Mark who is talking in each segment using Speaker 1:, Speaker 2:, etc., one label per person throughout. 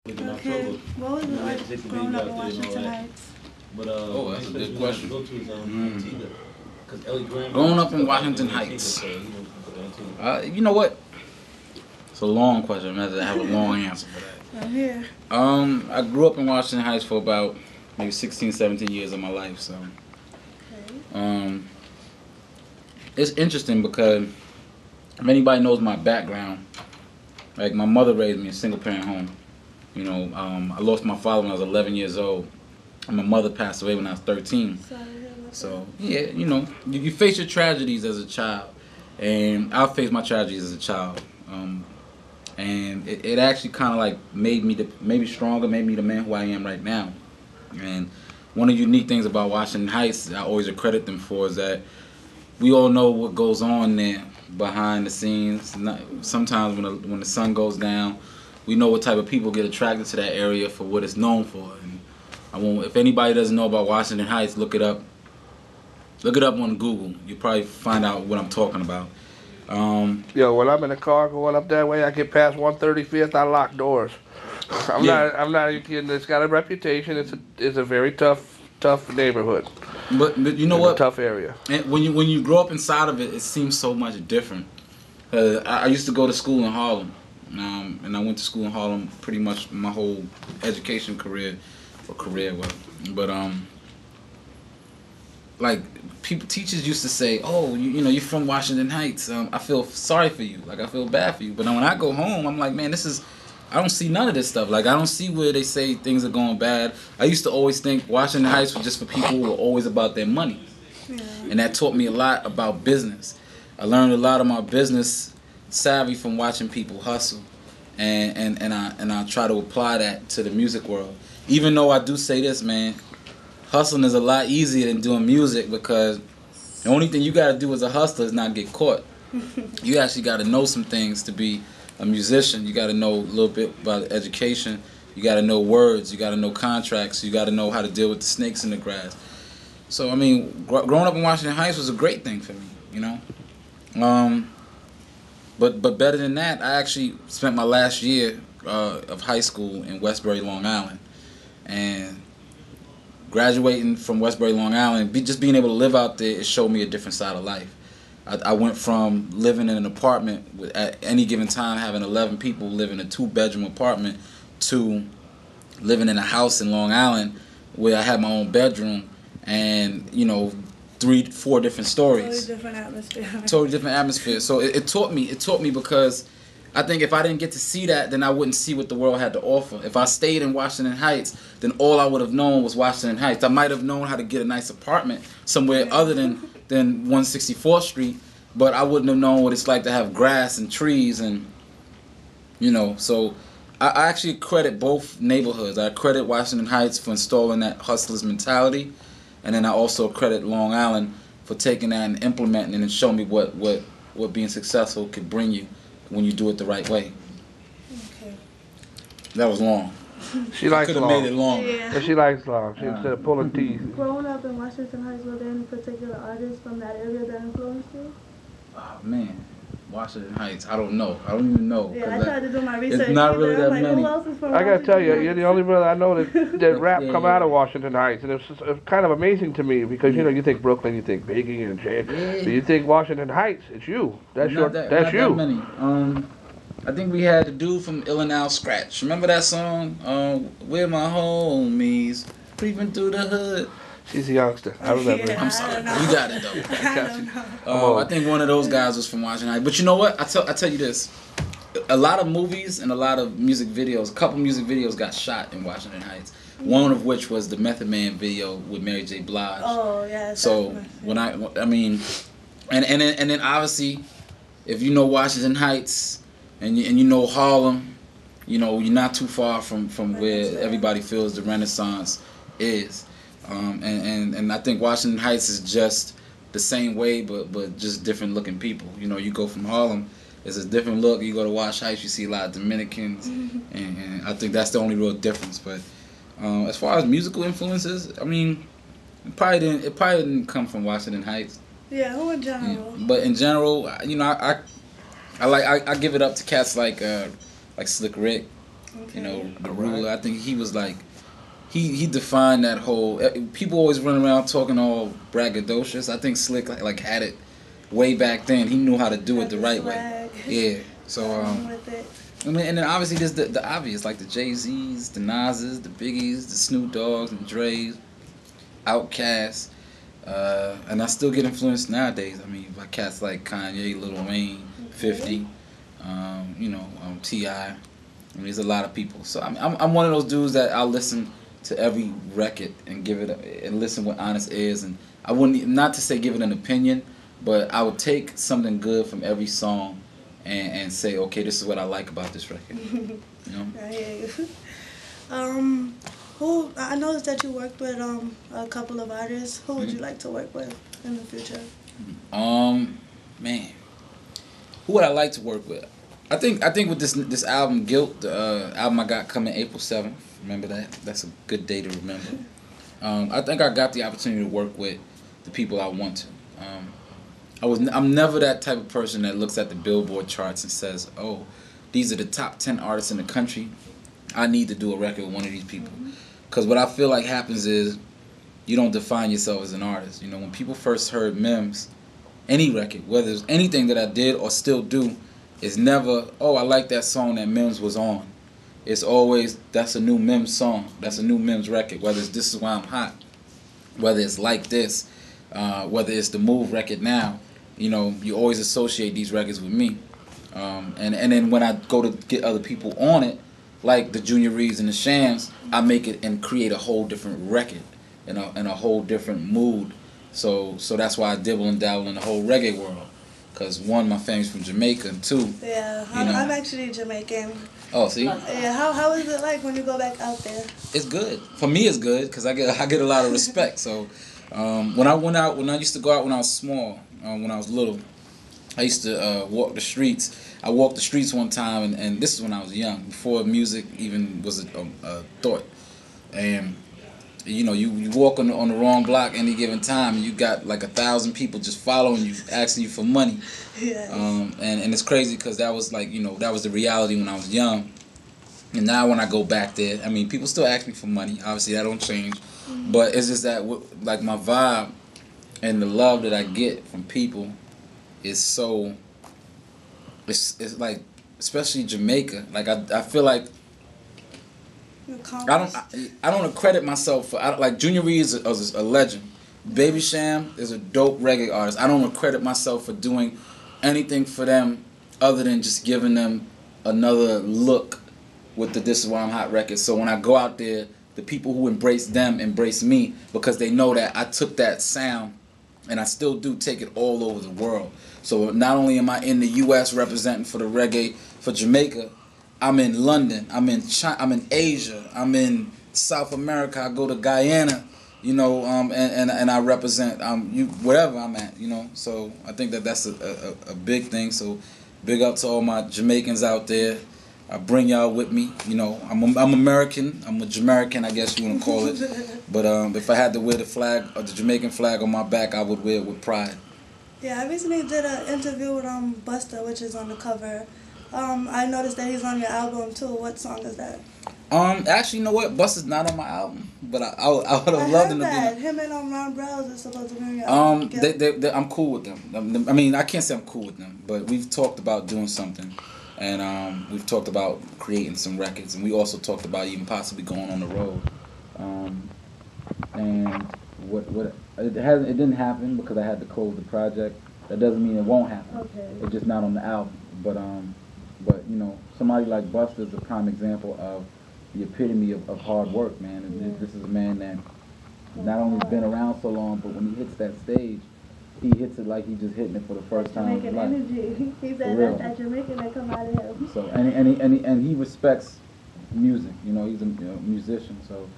Speaker 1: Okay, what was it like growing up in Washington Heights?
Speaker 2: Oh, that's a good question. Growing up in Washington Heights. You know what? It's a long question. I have a long answer for that.
Speaker 1: I'm here.
Speaker 2: I grew up in Washington Heights for about maybe 16, 17 years of my life. So, it's interesting because if anybody knows my background, like my mother raised me in a single parent home. You know, I lost my father when I was 11 years old, and my mother passed away when I was 13. So, yeah, you know, you face your tragedies as a child, and I faced my tragedies as a child. And it actually kind of like made me stronger, made me the man who I am right now. And one of the unique things about Washington Heights, I always accredit them for, is that we all know what goes on there behind the scenes. Sometimes when the sun goes down, we know what type of people get attracted to that area for what it's known for. And if anybody doesn't know about Washington Heights, look it up. Look it up on Google. You'll probably find out what I'm talking about.
Speaker 3: Yo, when I'm in the car going up that way, I get past 135th, I lock doors. I'm not even kidding. It's got a reputation. It's a very tough neighborhood.
Speaker 2: But you know what?
Speaker 3: A tough area.
Speaker 2: And when you grow up inside of it, it seems so much different. I used to go to school in Harlem, and I went to school in Harlem pretty much my whole education career, but like teachers used to say, "Oh, you know, you're from Washington Heights. I feel sorry for you. Like I feel bad for you." But when I go home, I'm like, man, I don't see none of this stuff. Like I don't see where they say things are going bad. I used to always think Washington Heights was just for people who were always about their money, and that taught me a lot about business. I learned a lot of my business savvy from watching people hustle, and I try to apply that to the music world. Even though I do say this, man, hustling is a lot easier than doing music, because the only thing you gotta do as a hustler is not get caught. You actually gotta know some things to be a musician. You gotta know a little bit about education. You gotta know words. You gotta know contracts. You gotta know how to deal with the snakes in the grass. So I mean, growing up in Washington Heights was a great thing for me, you know. But better than that, I actually spent my last year of high school in Westbury, Long Island, and graduating from Westbury, Long Island, just being able to live out there, it showed me a different side of life. I went from living in an apartment at any given time having 11 people live in a 2-bedroom apartment to living in a house in Long Island where I had my own bedroom and, you know, 3-4 different stories. Totally different atmosphere. So it taught me because I think if I didn't get to see that, then I wouldn't see what the world had to offer. If I stayed in Washington Heights, then all I would have known was Washington Heights. I might have known how to get a nice apartment somewhere other than 164th Street, but I wouldn't have known what it's like to have grass and trees and, you know. So I actually credit both neighborhoods. I credit Washington Heights for installing that hustler's mentality, and then I also credit Long Island for taking that and implementing it and showing me what being successful could bring you when you do it the right way.
Speaker 1: Okay.
Speaker 2: That was long.
Speaker 3: She likes
Speaker 2: could
Speaker 3: long.
Speaker 2: have made it longer.
Speaker 1: Yeah.
Speaker 3: But she likes long. She instead of pulling teeth.
Speaker 1: Growing up in Washington Heights, were there any particular artists from that area that influenced you?
Speaker 2: Oh man, Washington Heights. I don't know. I don't even know.
Speaker 1: Yeah, I tried to do my research.
Speaker 2: It's not really that many.
Speaker 1: Who else is from
Speaker 3: I gotta tell you,
Speaker 1: Washington
Speaker 3: you're the only brother I know that rap come out of
Speaker 2: yeah.
Speaker 3: Washington Heights, and it's kind of amazing to me because you know you think Brooklyn, you think Biggie and Jay, but you think Washington Heights, it's you. That's
Speaker 2: not
Speaker 3: that's
Speaker 2: not
Speaker 3: you.
Speaker 2: That many. I think we had the dude from Illinois Scratch. Remember that song? Where my homies creeping through the hood.
Speaker 3: She's a youngster. I remember.
Speaker 1: Yeah,
Speaker 2: I'm sorry, you got it though.
Speaker 1: I don't know.
Speaker 2: I think one of those guys was from Washington Heights. But you know what? I tell you this. A lot of movies and a lot of music videos, a couple music videos got shot in Washington Heights. One of which was the Method Man video with Mary J. Blige.
Speaker 1: Oh, yeah.
Speaker 2: So when I mean, and then obviously, if you know Washington Heights and you know Harlem, you know you're not too far from where everybody feels the Renaissance is. And I think Washington Heights is just the same way, but just different looking people. You know, you go from Harlem, it's a different look. You go to Wash Heights, you see a lot of Dominicans, and I think that's the only real difference. But as far as musical influences, I mean, it probably didn't come from Washington Heights.
Speaker 1: Yeah, who in general?
Speaker 2: Yeah. But in general, you know, I give it up to cats like Slick Rick,
Speaker 1: Okay.
Speaker 2: You know, the ruler. I think he was like, he defined that whole. People always run around talking all braggadocious. I think Slick like had it way back then. He knew how to do it the right way. Yeah. So
Speaker 1: with it.
Speaker 2: I mean, and then obviously there's the obvious, like the Jay-Z's, the Nas's, the Biggies, the Snoop Dogg's, and Dre's, Outkast, and I still get influenced nowadays. I mean, by cats like Kanye, Lil Wayne, 50, T.I. I mean, there's a lot of people. So I'm one of those dudes that I'll listen to every record and and listen with honest ears. And I wouldn't, not to say give it an opinion, but I would take something good from every song and say, okay, this is what I like about this record. You know?
Speaker 1: I hear you. I noticed that you worked with a couple of artists. Who would you like to work with in the future?
Speaker 2: Man, who would I like to work with? I think with this album, Guilt, the album I got coming April 7th. Remember that? That's a good day to remember. I think I got the opportunity to work with the people I want to. I'm never that type of person that looks at the Billboard charts and says, "Oh, these are the top 10 artists in the country. I need to do a record with one of these people." Because what I feel like happens is you don't define yourself as an artist. You know, when people first heard Mims, any record, whether it's anything that I did or still do, is never, "Oh, I like that song that Mims was on." It's always, that's a new Mims song. That's a new Mims record. Whether it's This Is Why I'm Hot, whether it's Like This, whether it's the Move record now. You know, you always associate these records with me. And then when I go to get other people on it, like the Junior Reeds and the Shams, I make it and create a whole different record and a whole different mood. So that's why I dibble and dabble in the whole reggae world. Because one, my family's from Jamaica, and two,
Speaker 1: yeah, I'm actually Jamaican.
Speaker 2: Oh, see?
Speaker 1: Yeah, how is it like when you go back out there?
Speaker 2: It's good. For me, it's good because I get a lot of respect. So when I used to go out when I was small, when I was little, I used to walk the streets. I walked the streets one time, and this is when I was young, before music even was a thought. And you know, you walk on the wrong block any given time, and you got like 1,000 people just following you, asking you for money.
Speaker 1: Yes.
Speaker 2: And it's crazy because that was like, you know, that was the reality when I was young. And now when I go back there, I mean, people still ask me for money. Obviously, that don't change. Mm-hmm. But it's just that, like, my vibe and the love that I get from people is so. It's like, especially Jamaica. Like I feel like. I don't accredit myself for, like, Junior Reed is a legend. Baby Sham is a dope reggae artist. I don't accredit myself for doing anything for them other than just giving them another look with the This Is Why I'm Hot record. So when I go out there, the people who embrace them embrace me because they know that I took that sound and I still do take it all over the world. So not only am I in the U.S. representing for the reggae for Jamaica, I'm in London, I'm in China, I'm in Asia, I'm in South America, I go to Guyana, you know, and I represent wherever I'm at, you know. So I think that's a big thing. So big up to all my Jamaicans out there. I bring y'all with me, you know. I'm American, I'm a Jamaican, I guess you want to call it. But if I had to wear the flag, or the Jamaican flag on my back, I would wear it with pride.
Speaker 1: Yeah, I recently did an interview with Busta, which is on the cover. I noticed that he's on your album too. What song is that?
Speaker 2: Actually, you know what? Busta's not on my album, but I would have loved him to be.
Speaker 1: Him and Ron Browse is supposed to be on your album.
Speaker 2: I'm cool with them. I mean, I can't say I'm cool with them, but we've talked about doing something, and we've talked about creating some records, and we also talked about even possibly going on the road. And it didn't happen because I had to close the project. That doesn't mean it won't happen.
Speaker 1: Okay.
Speaker 2: It's just not on the album, But you know, somebody like Busta is a prime example of the epitome of hard work, man. And
Speaker 1: yeah.
Speaker 2: This is a man that not only has been around so long, but when he hits that stage, he hits it like he's just hitting it for the first time in his life.
Speaker 1: Energy. He said that's that Jamaican that come out of him.
Speaker 2: So and he respects music. You know, he's a musician. So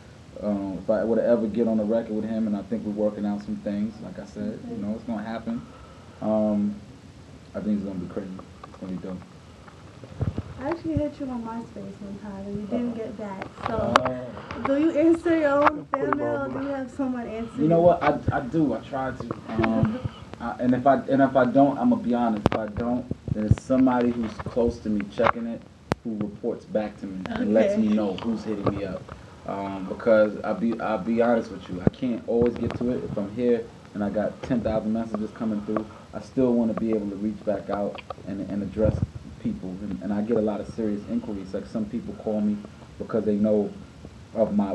Speaker 2: if I would ever get on a record with him, and I think we're working out some things, like I said, you know, it's gonna happen. I think it's gonna be crazy. It's gonna be dope.
Speaker 1: I actually hit you on MySpace one time and you didn't get back. So, do you answer your own fan mail or do you have someone answer?
Speaker 2: You know what? I do. I try to. And if I don't, I'm gonna be honest. If I don't, then it's somebody who's close to me checking it, who reports back to me and lets me know who's hitting me up. Because I'll be honest with you, I can't always get to it. If I'm here and I got 10,000 messages coming through, I still want to be able to reach back out and address people. And I get a lot of serious inquiries. Like some people call me because they know of my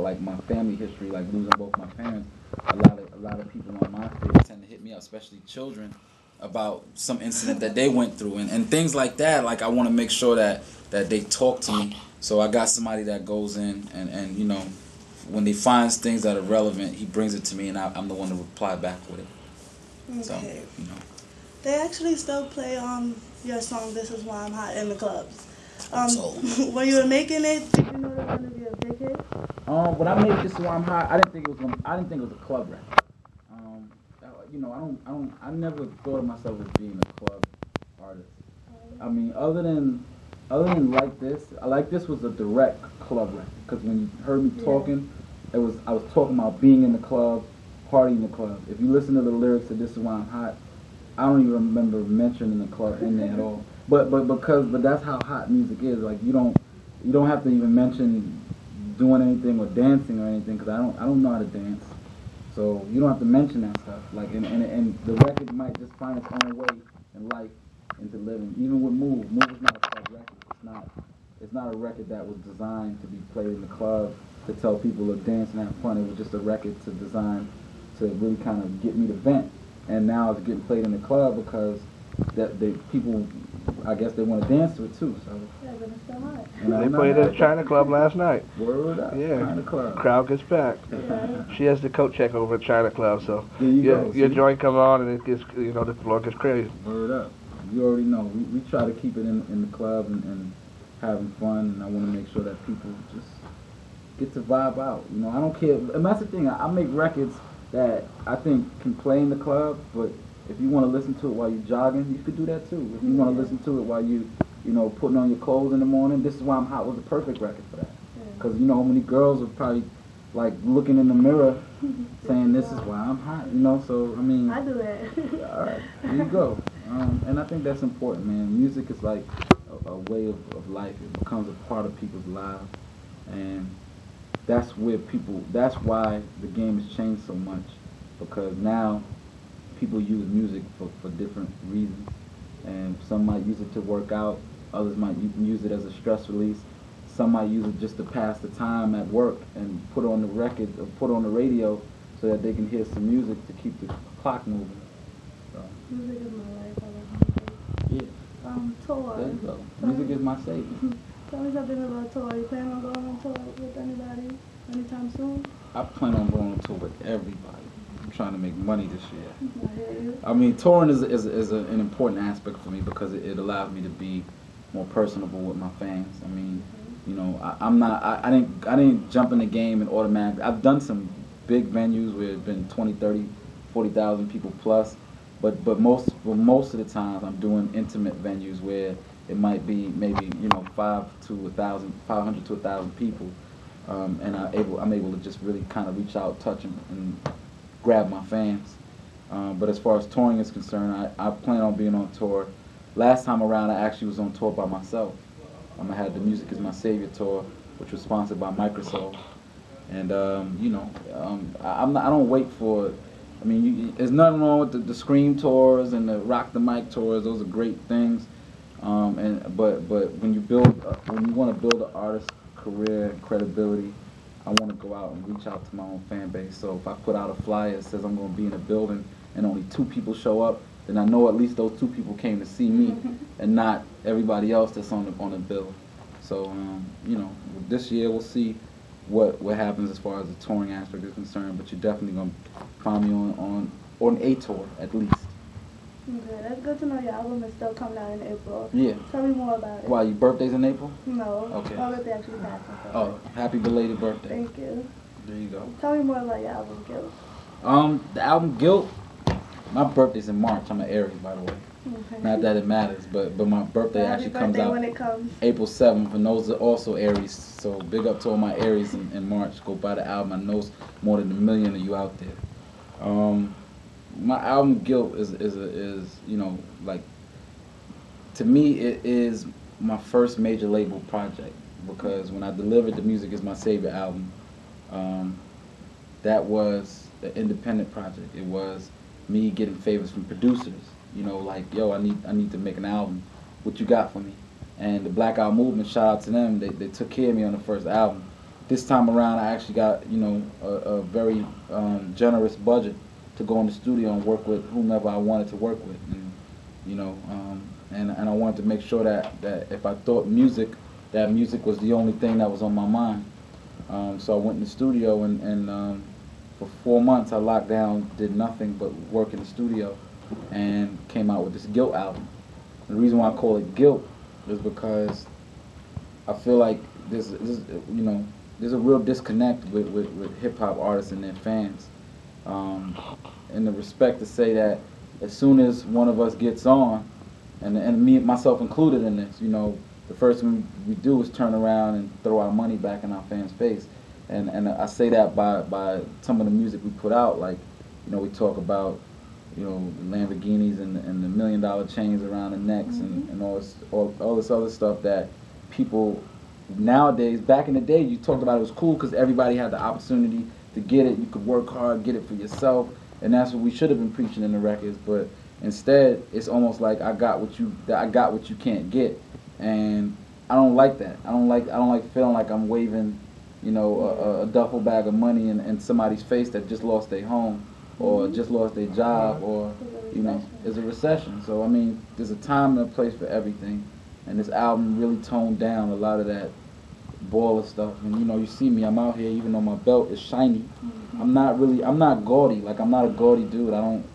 Speaker 2: family history, like losing both my parents. A lot of people on my page tend to hit me up, especially children, about some incident that they went through and things like that. Like I want to make sure that they talk to me. So I got somebody that goes in and you know, when they finds things that are relevant, he brings it to me and I'm the one to reply back with it.
Speaker 1: Okay.
Speaker 2: So, you know.
Speaker 1: They actually still play your song "This Is Why I'm Hot" in the clubs. When you were making it, did you know it was gonna be a big hit?
Speaker 2: When I made "This Is Why I'm Hot," I didn't think it was a club record. You know, I never thought of myself as being a club artist. I mean, other than Like This was a direct club record. Because when you heard me talking, I was talking about being in the club, partying in the club. If you listen to the lyrics of "This Is Why I'm Hot," I don't even remember mentioning the club in there at all. But that's how hot music is. Like you don't have to even mention doing anything or dancing or anything because I don't know how to dance. So you don't have to mention that stuff. Like and the record might just find its own way in life into living. Even with Move is not a club record. It's not a record that was designed to be played in the club to tell people to dance and have fun. It was just a record to design to really kind of get me to vent. And now it's getting played in the club because people, I guess they want to dance to it too. So
Speaker 1: yeah, but it's still hot.
Speaker 3: They played at the China Club last night.
Speaker 2: Word up,
Speaker 3: yeah,
Speaker 2: China Club.
Speaker 3: Crowd gets packed.
Speaker 1: Yeah.
Speaker 3: She has the coat check over at China Club, so
Speaker 2: your
Speaker 3: joint come on and it gets, you know, the floor gets crazy.
Speaker 2: Word up. You already know. We try to keep it in the club and having fun, and I want to make sure that people just get to vibe out. You know, I don't care. And that's the thing. I make records that I think can play in the club, but if you want to listen to it while you're jogging, you could do that too. If you want to listen to it while you know, putting on your clothes in the morning, This Is Why I'm Hot was a perfect record for that. Because you know how many girls are probably like looking in the mirror saying, "This is why I'm hot," you know. So I mean,
Speaker 1: I do that.
Speaker 2: all right, there you go. And I think that's important, man. Music is like a way of life. It becomes a part of people's lives, and that's why the game has changed so much, because now people use music for different reasons, and some might use it to work out, others might use it as a stress release, some might use it just to pass the time at work and put on the record or put on the radio so that they can hear some music to keep the clock moving. So.
Speaker 1: Music is my life. I love music.
Speaker 2: Yeah.
Speaker 1: Tour.
Speaker 2: There you go. Music is my savior.
Speaker 1: Tell me something about tour. You plan on going on tour with anybody anytime soon?
Speaker 2: I plan on going on tour with everybody. I'm trying to make money this year.
Speaker 1: I hear you.
Speaker 2: I mean, touring is an important aspect for me because it allows me to be more personable with my fans. I mean, you know, I didn't jump in the game and automatically. I've done some big venues where it's been 20, 30, 40,000 people plus, but most of the times I'm doing intimate venues where it might be maybe, you know, 500 to 1,000 people, and I'm able to just really kind of reach out, touch and grab my fans. But as far as touring is concerned, I plan on being on tour. Last time around, I actually was on tour by myself. I had the Music Is My Savior tour, which was sponsored by Microsoft. And you know, I don't wait for. I mean, there's nothing wrong with the Scream tours and the Rock the Mic tours. Those are great things. But when you want to build an artist's career and credibility, I want to go out and reach out to my own fan base. So if I put out a flyer that says I'm going to be in a building and only 2 people show up, then I know at least those 2 people came to see me and not everybody else that's on the bill. So you know, this year we'll see what happens as far as the touring aspect is concerned. But you're definitely going to find me on a tour at least.
Speaker 1: Okay, that's good to know your album is still coming out in April.
Speaker 2: Yeah.
Speaker 1: Tell me more about it.
Speaker 2: Why, your birthday's in April?
Speaker 1: No.
Speaker 2: Okay.
Speaker 1: My birthday actually passed.
Speaker 2: Oh, happy belated birthday.
Speaker 1: Thank you.
Speaker 2: There you go.
Speaker 1: Tell me more about your album, Guilt.
Speaker 2: The album Guilt, my birthday's in March. I'm an Aries, by the way.
Speaker 1: Okay.
Speaker 2: Not that it matters, but my birthday actually comes out
Speaker 1: when it comes.
Speaker 2: April 7th, and those are also Aries. So big up to all my Aries in March. Go buy the album. I know more than 1 million of you out there. My album Guilt is you know, like, to me it is my first major label project, because when I delivered The Music Is My Savior album, that was an independent project. It was me getting favors from producers, you know, like, yo, I need to make an album. What you got for me? And the Black Out Movement, shout out to them, they took care of me on the first album. This time around, I actually got, you know, a very generous budget to go in the studio and work with whomever I wanted to work with. And, you know, and I wanted to make sure that if I thought music, that music was the only thing that was on my mind. So I went in the studio and for 4 months I locked down, did nothing but work in the studio, and came out with this Guilt album. The reason why I call it Guilt is because I feel like there's you know, there's a real disconnect with hip hop artists and their fans. In the respect to say that as soon as one of us gets on, and me myself included in this, you know, the first thing we do is turn around and throw our money back in our fans' face. And I say that by some of the music we put out, like, you know, we talk about, you know, Lamborghinis and the $1 million chains around the necks, and all this other stuff that people nowadays, back in the day, you talked about it was cool because everybody had the opportunity to get it. You could work hard, get it for yourself, and that's what we should have been preaching in the records. But instead, it's almost like I got what you can't get, and I don't like that. I don't like feeling like I'm waving, you know, a duffel bag of money in somebody's face that just lost their home or just lost their job, or, you know, it's a recession. So I mean, there's a time and a place for everything, and this album really toned down a lot of that baller stuff. And you know, you see me, I'm out here, even though my belt is shiny, I'm not gaudy. Like, I'm not a gaudy dude. I'm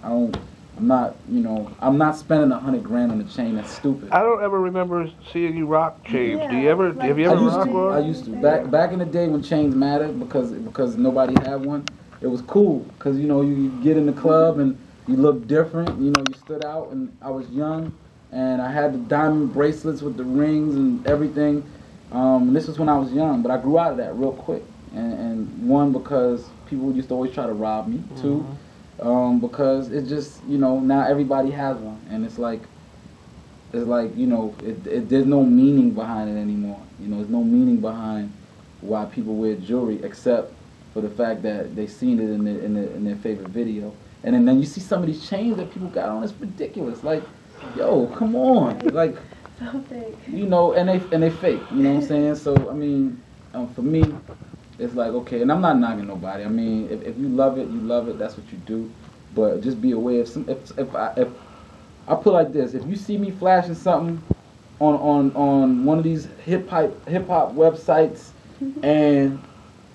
Speaker 2: not, you know, I'm not spending $100 on a chain. That's stupid.
Speaker 3: I don't ever remember seeing you rock chains.
Speaker 1: Yeah,
Speaker 3: Do you ever?
Speaker 1: like,
Speaker 3: Have you ever rocked one?
Speaker 2: I used to. Back in the day when chains mattered, because nobody had one. It was cool because, you know, you get in the club and you look different. You know, you stood out, and I was young, and I had the diamond bracelets with the rings and everything. And this was when I was young, but I grew out of that real quick. And one, because people used to always try to rob me. Two, because it just, you know, now everybody has one, and it's like, you know, there's no meaning behind it anymore. You know, there's no meaning behind why people wear jewelry except for the fact that they seen it in their favorite video. And then you see some of these chains that people got on, it's ridiculous. Like, yo, come on, like,
Speaker 1: So fake.
Speaker 2: you know, and they fake. You know what I'm saying? So I mean, for me, it's like, okay, and I'm not knocking nobody. I mean, if you love it, you love it. That's what you do. But just be aware if I put it like this: if you see me flashing something on one of these hip hop websites, and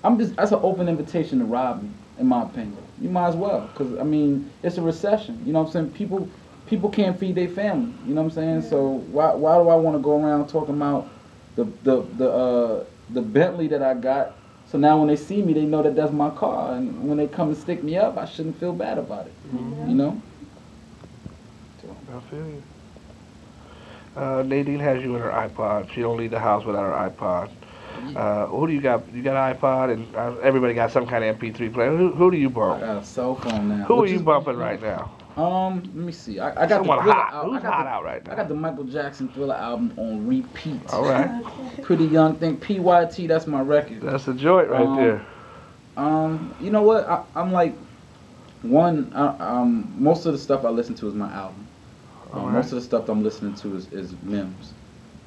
Speaker 2: that's an open invitation to rob me, in my opinion. You might as well, because I mean, it's a recession. You know what I'm saying? People can't feed their family. You know what I'm saying? So why do I want to go around talking about the Bentley that I got? So now when they see me, they know that that's my car, and when they come and stick me up, I shouldn't feel bad about it. You know? So.
Speaker 3: I feel you. Nadine has you in her iPod. She don't leave the house without her iPod. Who do you got? You got an iPod, and everybody got some kind of MP3 player. Who do you bump?
Speaker 2: I got a cell phone now.
Speaker 3: Who are you bumping right now?
Speaker 2: Let me see. I got
Speaker 3: Someone
Speaker 2: the Thriller
Speaker 3: hot.
Speaker 2: album.
Speaker 3: Who's hot out right now?
Speaker 2: I got the Michael Jackson Thriller album on repeat.
Speaker 3: All right.
Speaker 2: Pretty Young Thing. PYT, that's my record.
Speaker 3: That's a joint right there.
Speaker 2: You know what? I'm like, most of the stuff I listen to is my album.
Speaker 3: Right.
Speaker 2: Most of the stuff I'm listening to is Mims.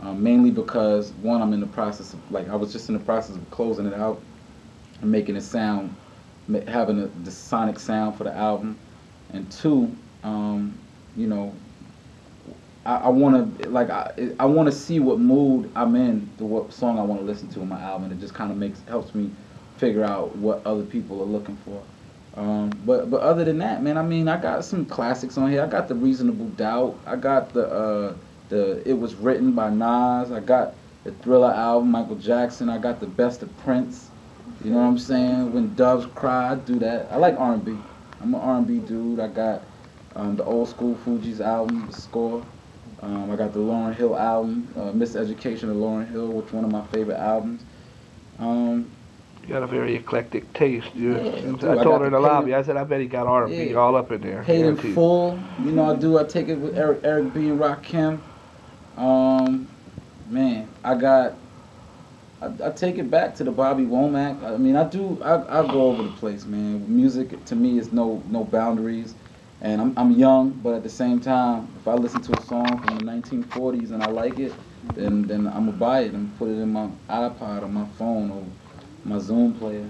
Speaker 2: Mainly because, one, I'm in the process of, like, I was just in the process of closing it out and making it sound, having the sonic sound for the album. And two, you know, I want to see what mood I'm in, what song I want to listen to in my album. It just kind of helps me figure out what other people are looking for. But other than that, man, I mean, I got some classics on here. I got the Reasonable Doubt. I got the It Was Written by Nas. I got the Thriller album, Michael Jackson. I got the Best of Prince. You know what I'm saying? When Doves Cry, I do that. I like R&B. I'm an R&B dude. I got the Old School Fugees album, The Score. I got the Lauryn Hill album, Miseducation of Lauryn Hill, which is one of my favorite albums.
Speaker 3: You got a very eclectic taste.
Speaker 2: I
Speaker 3: told her in the lobby, I said, I bet he got R&B all up in there.
Speaker 2: Paid in Full. You know, I take it with Eric B. and Rakim. Man, I take it back to the Bobby Womack. I mean, I go over the place, man. Music to me is no boundaries, and I'm young, but at the same time, if I listen to a song from the 1940s and I like it, then I'm gonna buy it and put it in my iPod or my phone or my Zoom player.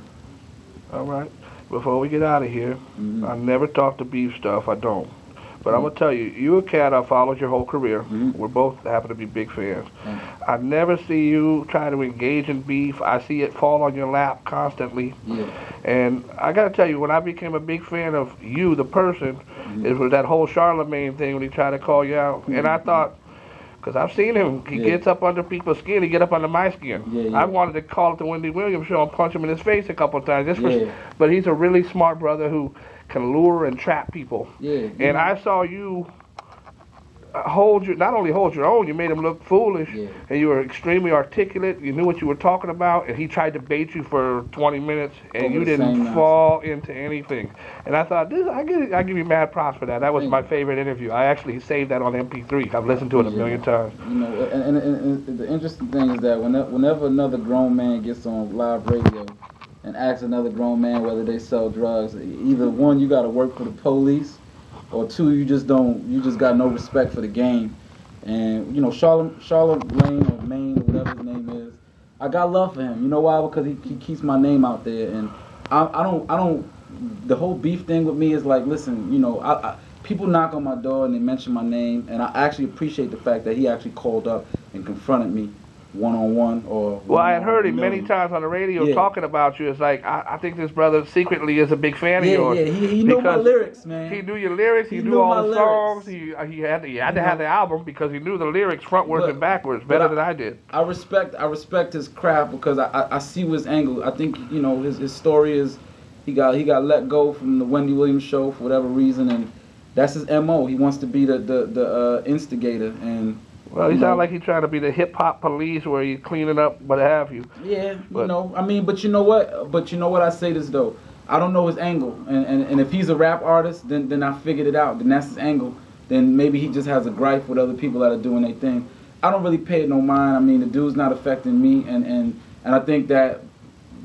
Speaker 3: All right. Before we get out of here, I never talk to beef stuff. I don't. But I'm going to tell you, you a cat I followed your whole career. We both happen to be big fans. I never see you try to engage in beef. I see it fall on your lap constantly.
Speaker 2: Yeah.
Speaker 3: And I got to tell you, when I became a big fan of you, the person, it was that whole Charlemagne thing when he tried to call you out. And I thought, because I've seen him, he gets up under people's skin, he get up under my skin. I wanted to call it the Wendy Williams show and punch him in his face a couple of times. But he's a really smart brother who can lure and trap people. And I saw you not only hold your own, you made him look foolish, and you were extremely articulate, you knew what you were talking about, and he tried to bait you for 20 minutes, and you didn't fall into anything. And I thought, I give you mad props for that. That was my favorite interview. I actually saved that on MP3. I've listened to it a million times.
Speaker 2: You know, and the interesting thing is that whenever another grown man gets on live radio and asks another grown man whether they sell drugs, either one, you got to work for the police, or two, you just got no respect for the game. And you know, Charlotte Lane or Maine or whatever his name is, I got love for him. You know why? Because he keeps my name out there, and I don't. The whole beef thing with me is like, listen, you know, people knock on my door and they mention my name, and I actually appreciate the fact that he actually called up and confronted me one-on-one or...
Speaker 3: Well, I had heard him many times on the radio talking about you. It's like, I think this brother secretly is a big fan of yours.
Speaker 2: Yeah, he knew my lyrics, man.
Speaker 3: He knew your lyrics, he knew all the songs, he had to have the album because he knew the lyrics frontwards and backwards better than I did.
Speaker 2: I respect his craft because I see his angle. I think, you know, his story is he got let go from the Wendy Williams show for whatever reason, and that's his MO. He wants to be the instigator, and...
Speaker 3: Well, he sounds like he's trying to be the hip-hop police where he's cleaning up what have you.
Speaker 2: Yeah, you know, I mean, but you know what? I say this, though. I don't know his angle. And if he's a rap artist, then I figured it out. Then that's his angle. Then maybe he just has a gripe with other people that are doing their thing. I don't really pay it no mind. I mean, the dude's not affecting me. And I think that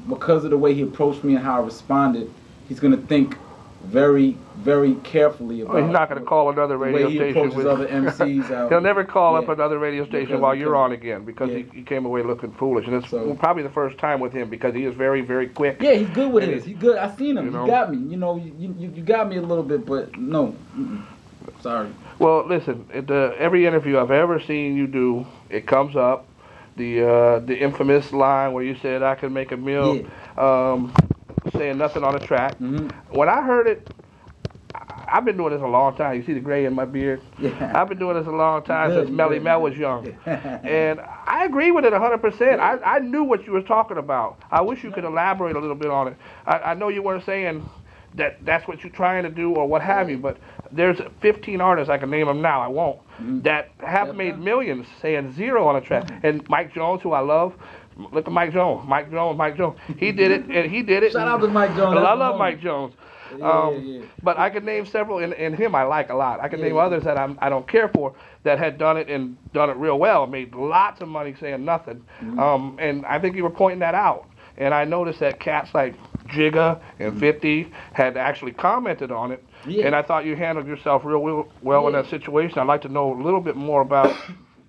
Speaker 2: because of the way he approached me and how I responded, he's going to think very, very carefully about.
Speaker 3: He's not going to call another radio station with
Speaker 2: other MCs out.
Speaker 3: He'll never call up another radio station while you're on again because he came away looking foolish, and it's probably the first time with him because he is very, very quick.
Speaker 2: Yeah, he's good with it. He's good. I seen him. You know? He got me. You know, you got me a little bit, but no, sorry.
Speaker 3: Well, listen. Every interview I've ever seen you do, it comes up. The infamous line where you said I could make a meal. Saying nothing on the track. When I heard it, I've been doing this a long time. You see the gray in my beard? Yeah. I've been doing this a long time since Melly Mel was young. And I agree with it 100%. I knew what you were talking about. I wish you could elaborate a little bit on it. I know you weren't saying that's what you're trying to do or what have you, but there's 15 artists, I can name them now, I won't, that have made millions saying zero on a track. And Mike Jones, who I love, look at Mike Jones. He did it, and he did it.
Speaker 2: Shout out to Mike Jones.
Speaker 3: I love Mike Jones. But I could name several, and him I like a lot. I can name others that I don't care for that had done it and done it real well, made lots of money saying nothing. And I think you were pointing that out. And I noticed that cats like Jigga and 50 had actually commented on it. And I thought you handled yourself real well in that situation. I'd like to know a little bit more about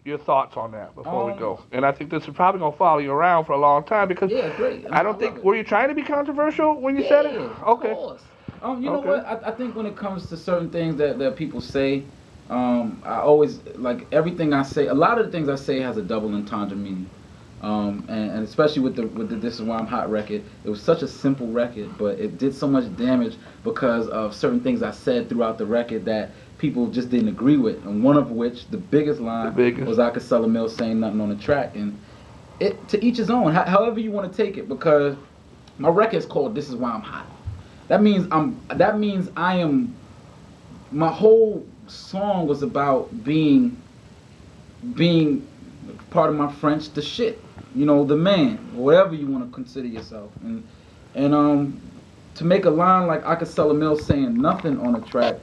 Speaker 3: your thoughts on that before we go. And I think this is probably going to follow you around for a long time because I don't think, were you trying to be controversial when you said it? Okay.
Speaker 2: Of course. You know what? I think when it comes to certain things that people say, I always, like everything I say, a lot of the things I say has a double entendre meaning. And especially with the This Is Why I'm Hot record, it was such a simple record, but it did so much damage because of certain things I said throughout the record that people just didn't agree with, and one of which, the biggest line, was I could sell a mill saying nothing on the track. And it, to each his own, however you want to take it, because my record is called This Is Why I'm Hot. That means I am, my whole song was about being, part of my French, the shit, you know, the man, whatever you want to consider yourself. And to make a line like I could sell a mill saying nothing on a track,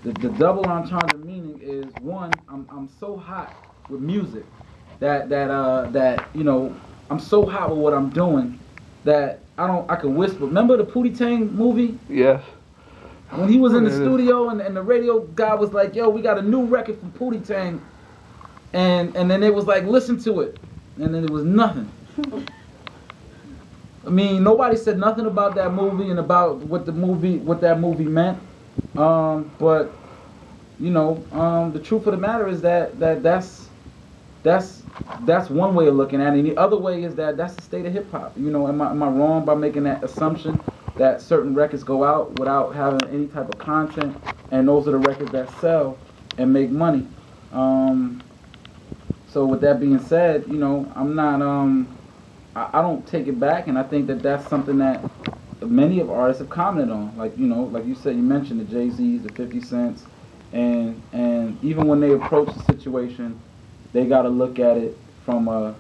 Speaker 2: the double entendre meaning is, one, I'm so hot with music that you know, I'm so hot with what I'm doing that I can whisper. Remember the Pootie Tang movie?
Speaker 3: Yes.
Speaker 2: When he was in the studio and the radio guy was like, yo, we got a new record from Pootie Tang, and then it was like, listen to it, and then it was nothing. I mean, nobody said nothing about that movie and about what that movie meant. But you know, the truth of the matter is that's one way of looking at it. And the other way is that's the state of hip hop. You know, am I wrong by making that assumption that certain records go out without having any type of content, and those are the records that sell and make money? So with that being said, you know, I'm not I don't take it back, and I think that's something that many of artists have commented on. Like, you know, like you said, you mentioned the Jay-Z's, the 50 Cents, and even when they approach the situation, they got to look at it from a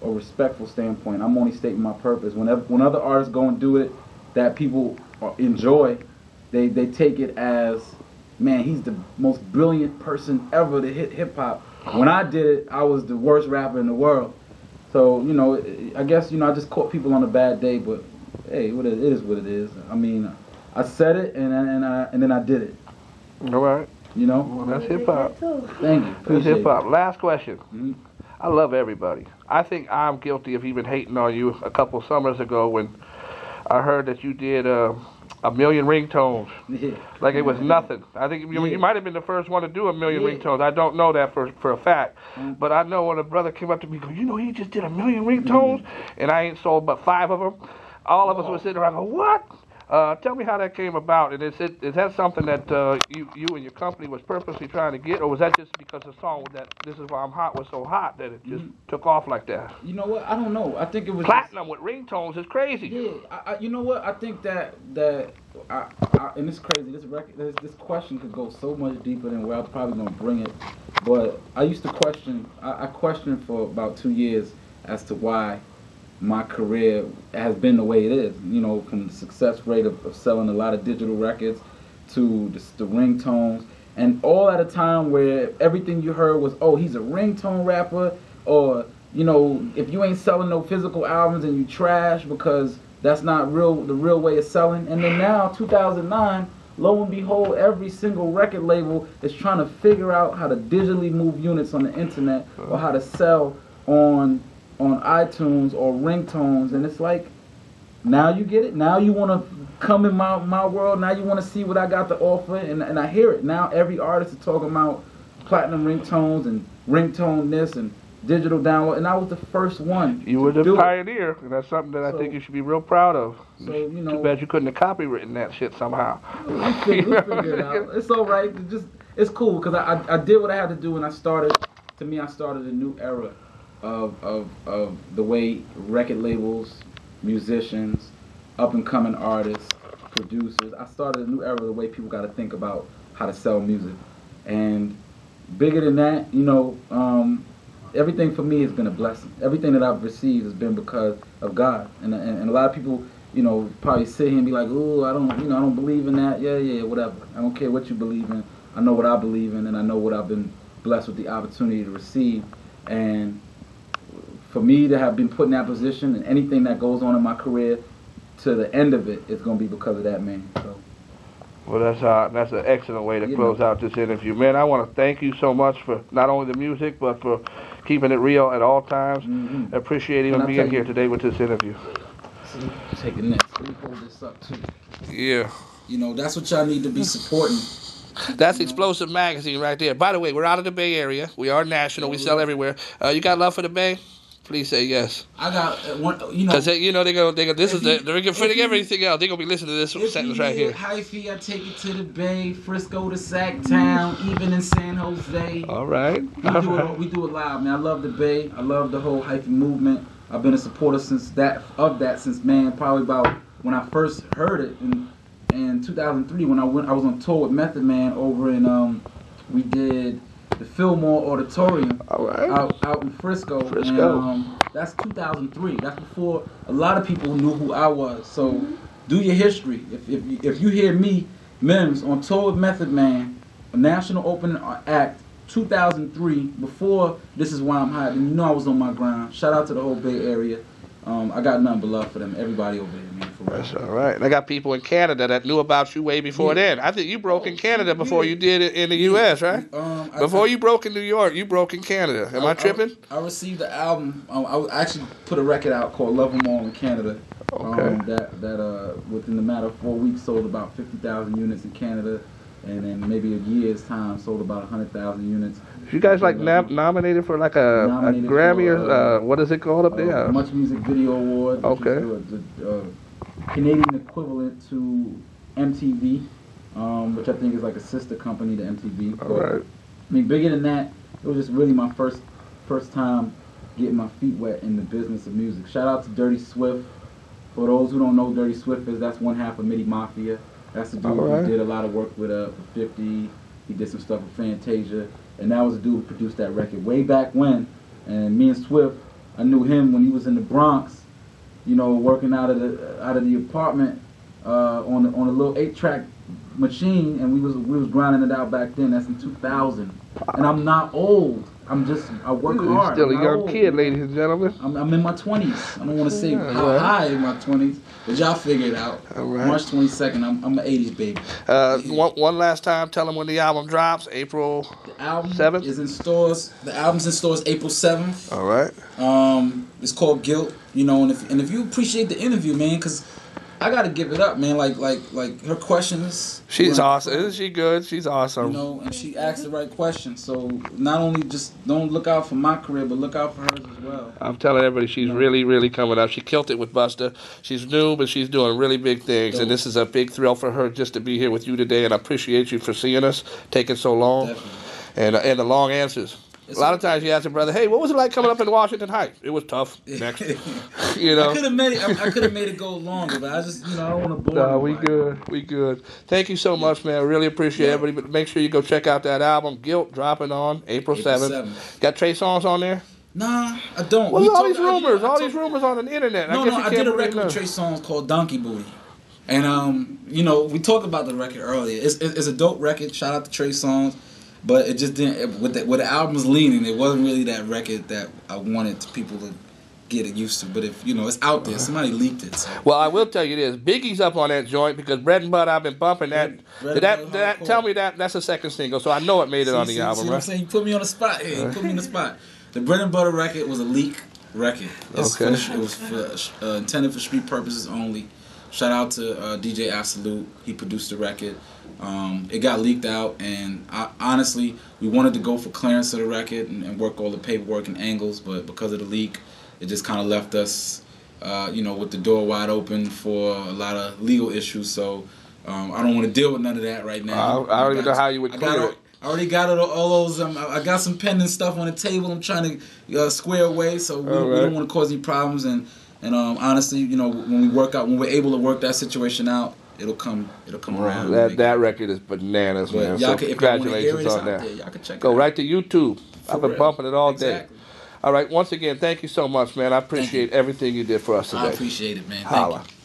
Speaker 2: respectful standpoint. I'm only stating my purpose. When other artists go and do it that people enjoy, they take it as, man, he's the most brilliant person ever to hit hip hop. When I did it, I was the worst rapper in the world. So, you know, I guess, you know, I just caught people on a bad day, but hey, it is what it is. I mean, I said it and then I did it.
Speaker 3: All right.
Speaker 2: You know?
Speaker 3: Well, that's hip hop.
Speaker 2: Thank you.
Speaker 3: That's hip hop. Last question.
Speaker 2: Mm-hmm.
Speaker 3: I love everybody. I think I'm guilty of even hating on you a couple summers ago when I heard that you did a million ringtones.
Speaker 2: Yeah.
Speaker 3: Like it was nothing. I think you might have been the first one to do a million ringtones. I don't know that for a fact. But I know when a brother came up to me and go, you know, he just did a million ringtones, and I ain't sold but 5 of them. All of us were sitting around going, what? Tell me how that came about, and is that something that you and your company was purposely trying to get, or was that just because the song that "This Is Why I'm Hot" was so hot that it just took off like that?
Speaker 2: You know what? I don't know. I think it was
Speaker 3: platinum with ringtones is crazy.
Speaker 2: Yeah, you know what? I think that and it's crazy. This question could go so much deeper than where I'm probably gonna bring it. But I used to question. I questioned for about 2 years as to why my career has been the way it is, you know, from the success rate of selling a lot of digital records to the ringtones, and all at a time where everything you heard was, oh, he's a ringtone rapper, or, you know, if you ain't selling no physical albums and you trash because that's not the real way of selling. And then now, 2009, lo and behold, every single record label is trying to figure out how to digitally move units on the internet or how to sell on iTunes or ringtones, and it's like, now you get it. Now you want to come in my world. Now you want to see what I got to offer, and I hear it. Now every artist is talking about platinum ringtones and ringtone this and digital download, and I was the first one.
Speaker 3: You were the pioneer, and that's something that I think you should be real proud of.
Speaker 2: So, you know,
Speaker 3: too bad you couldn't have copywritten that shit somehow.
Speaker 2: We figured it out. It's all right. It's cool because I did what I had to do, and I started a new era of the way record labels, musicians, up and coming artists, producers. I started a new era of the way people got to think about how to sell music. And bigger than that, you know, everything for me has been a blessing. Everything that I've received has been because of God. And a lot of people, you know, probably sit here and be like, "Oh, I don't believe in that." Yeah, whatever. I don't care what you believe in. I know what I believe in, and I know what I've been blessed with the opportunity to receive. And for me to have been put in that position, and anything that goes on in my career to the end of it is going to be because of that man. So.
Speaker 3: Well, that's an excellent way to close out this interview. Man, I want to thank you so much for not only the music, but for keeping it real at all times. Mm-hmm. I appreciate even being here today with this interview.
Speaker 2: See, taking this. Let me hold this up, too.
Speaker 3: Yeah.
Speaker 2: You know, that's what y'all need to be supporting.
Speaker 3: That's Xplosive Magazine right there. By the way, we're out of the Bay Area. We are national. We sell everywhere. You got love for the Bay? Please say yes.
Speaker 2: I got one, you know.
Speaker 3: Because they go. This is they're fitting everything out. They're gonna be listening to this sentence right here.
Speaker 2: Hyphy, I take it to the Bay, Frisco to Sacktown, even in San Jose.
Speaker 3: All right.
Speaker 2: We do it live, man. I love the Bay. I love the whole hyphy movement. I've been a supporter since probably about when I first heard it in 2003 when I was on tour with Method Man over in we did the Fillmore Auditorium out in Frisco. And, that's 2003. That's before a lot of people knew who I was. So do your history. If you hear me, Mims, on tour with Method Man, a national opening act 2003, before This Is Why I'm Hot, and you know I was on my grind. Shout out to the whole Bay Area. I got nothing but love for them. Everybody over there, man. For real.
Speaker 3: That's all right. And I got people in Canada that knew about you way before then. I think you broke in Canada before you did it in the U.S., right? Before you broke in New York, you broke in Canada. Am I tripping?
Speaker 2: I received the album. I actually put a record out called Love 'Em All in Canada.
Speaker 3: Okay.
Speaker 2: That within the matter of 4 weeks sold about 50,000 units in Canada, and in maybe a year's time sold about 100,000 units.
Speaker 3: You guys like nominated for like a Grammy or what is it called up there?
Speaker 2: Much Music Video Award.
Speaker 3: Okay.
Speaker 2: The Canadian equivalent to MTV, which I think is like a sister company to MTV.
Speaker 3: All right.
Speaker 2: I mean, bigger than that, it was just really my first time getting my feet wet in the business of music. Shout out to Dirty Swift. For those who don't know, Dirty Swift that's one half of Midi Mafia. That's the dude who did a lot of work with 50. He did some stuff with Fantasia, and that was the dude who produced that record way back when. And me and Swift, I knew him when he was in the Bronx, you know, working out of the apartment on a little 8-track machine, and we was grinding it out back then. That's in 2000, and I'm not old. I work hard.
Speaker 3: You're still a young kid, ladies and gentlemen.
Speaker 2: I'm in my 20s. I don't want to say how high in my 20s, but y'all figure it out.
Speaker 3: All right.
Speaker 2: March 22nd, I'm an 80s baby.
Speaker 3: One last time, tell them when the album drops, April 7th?
Speaker 2: Is in stores. The album's in stores April 7th.
Speaker 3: All right.
Speaker 2: It's called Guilt, you know, and if you appreciate the interview, man, because I gotta give it up, man. Like her questions.
Speaker 3: She's awesome. Isn't she good? She's awesome.
Speaker 2: You know, and she asked the right questions. So not only just don't look out for my career, but look out for hers as well.
Speaker 3: I'm telling everybody, she's really, really coming up. She killed it with Busta. She's new, but she's doing really big things. And this is a big thrill for her just to be here with you today. And I appreciate you for seeing us, taking so long, and the long answers. A lot of times you ask a brother, hey, what was it like coming up in Washington Heights? It was tough. Next. You know?
Speaker 2: I could have made it go longer, but I just, I don't want to bore
Speaker 3: No, we good. Thank you so much, man. I really appreciate everybody. But make sure you go check out that album, Guilt, dropping on April 7th. Got Trey songs on there?
Speaker 2: Nah, I don't.
Speaker 3: Well, all these rumors on the internet.
Speaker 2: I did a record with Trey Songz called Donkey Booty. And, we talked about the record earlier. It's a dope record. Shout out to Trey Songz. But it just didn't, with the album's leaning, it wasn't really that record that I wanted people to get it used to. But if, it's out there, somebody leaked it. So.
Speaker 3: Well, I will tell you this. Biggie's up on that joint because Bread and Butter, I've been bumping that. Tell me that's a second single, so I know it made it on the album,
Speaker 2: right? What I'm saying? You put me on the spot here. You put me on the spot. The Bread and Butter record was a leak record. It was intended for street purposes only. Shout out to DJ Absolute. He produced the record. It got leaked out, and honestly, we wanted to go for clearance of the record and work all the paperwork and angles, but because of the leak, it just kind of left us, with the door wide open for a lot of legal issues. So I don't want to deal with none of that right now.
Speaker 3: I don't even know how you would clear it.
Speaker 2: I already got all those. I got some pending stuff on the table. I'm trying to square away, so we don't want to cause any problems. And honestly, when we're able to work that situation out, it'll come around.
Speaker 3: That record is bananas, man. So congratulations on that.
Speaker 2: Y'all can check
Speaker 3: Go
Speaker 2: it out.
Speaker 3: right to YouTube. I've been bumping it all day.
Speaker 2: Exactly.
Speaker 3: All right, once again, thank you so much, man. I appreciate everything you did for us today.
Speaker 2: I appreciate it, man. Thank you.